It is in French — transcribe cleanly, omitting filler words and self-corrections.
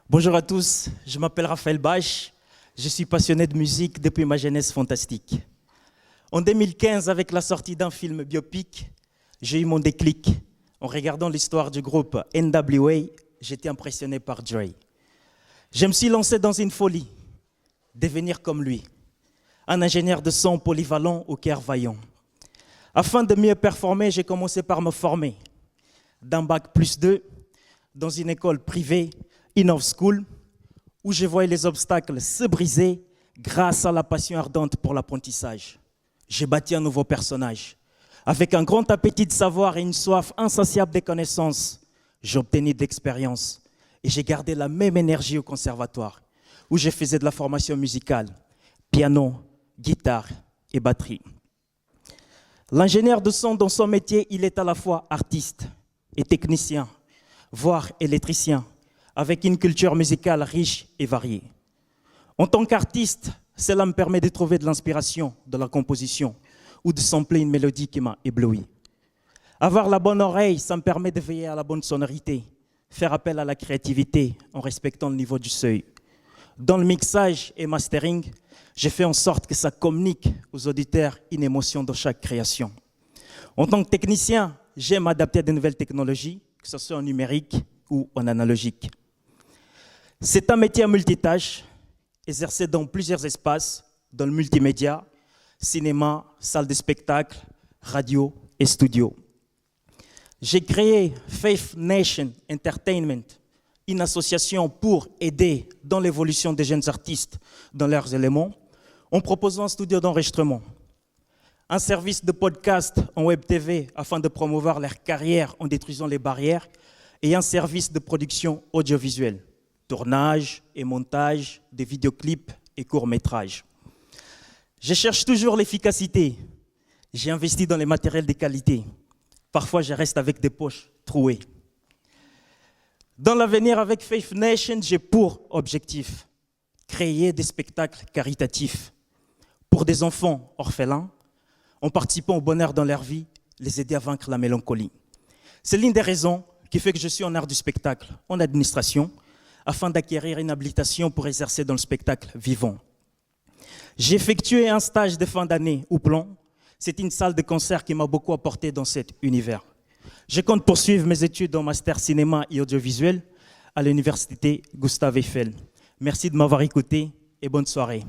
Bonjour à tous, je m'appelle Raphaël Bach, je suis passionné de musique depuis ma jeunesse fantastique. En 2015, avec la sortie d'un film biopic, j'ai eu mon déclic. En regardant l'histoire du groupe NWA, j'étais impressionné par Dre. Je me suis lancé dans une folie, devenir comme lui, un ingénieur de son polyvalent au cœur vaillant. Afin de mieux performer, j'ai commencé par me former d'un bac+2 dans une école privée, Innov School, où je voyais les obstacles se briser grâce à la passion ardente pour l'apprentissage. J'ai bâti un nouveau personnage. Avec un grand appétit de savoir et une soif insatiable des connaissances, j'ai obtenu de l'expérience et j'ai gardé la même énergie au conservatoire, où je faisais de la formation musicale, piano, guitare et batterie. L'ingénieur de son, dans son métier, il est à la fois artiste et technicien, voire électricien, avec une culture musicale riche et variée. En tant qu'artiste, cela me permet de trouver de l'inspiration dans la composition ou de sampler une mélodie qui m'a ébloui. Avoir la bonne oreille, ça me permet de veiller à la bonne sonorité, faire appel à la créativité en respectant le niveau du seuil. Dans le mixage et mastering, j'ai fait en sorte que ça communique aux auditeurs une émotion dans chaque création. En tant que technicien, j'aime m'adapter à de nouvelles technologies, que ce soit en numérique ou en analogique. C'est un métier à multitâches, exercé dans plusieurs espaces, dans le multimédia, cinéma, salle de spectacle, radio et studio. J'ai créé Faith Nation Entertainment, une association pour aider dans l'évolution des jeunes artistes dans leurs éléments, en proposant un studio d'enregistrement, un service de podcast en web TV afin de promouvoir leur carrière en détruisant les barrières, et un service de production audiovisuelle, tournage et montage des vidéoclips et courts-métrages. Je cherche toujours l'efficacité. J'ai investi dans les matériels de qualité. Parfois, je reste avec des poches trouées. Dans l'avenir, avec Faith Nation, j'ai pour objectif créer des spectacles caritatifs pour des enfants orphelins, en participant au bonheur dans leur vie, les aider à vaincre la mélancolie. C'est l'une des raisons qui fait que je suis en art du spectacle, en administration, afin d'acquérir une habilitation pour exercer dans le spectacle vivant. J'ai effectué un stage de fin d'année au Plan. C'est une salle de concert qui m'a beaucoup apporté dans cet univers. Je compte poursuivre mes études en master cinéma et audiovisuel à l'université Gustave Eiffel. Merci de m'avoir écouté et bonne soirée.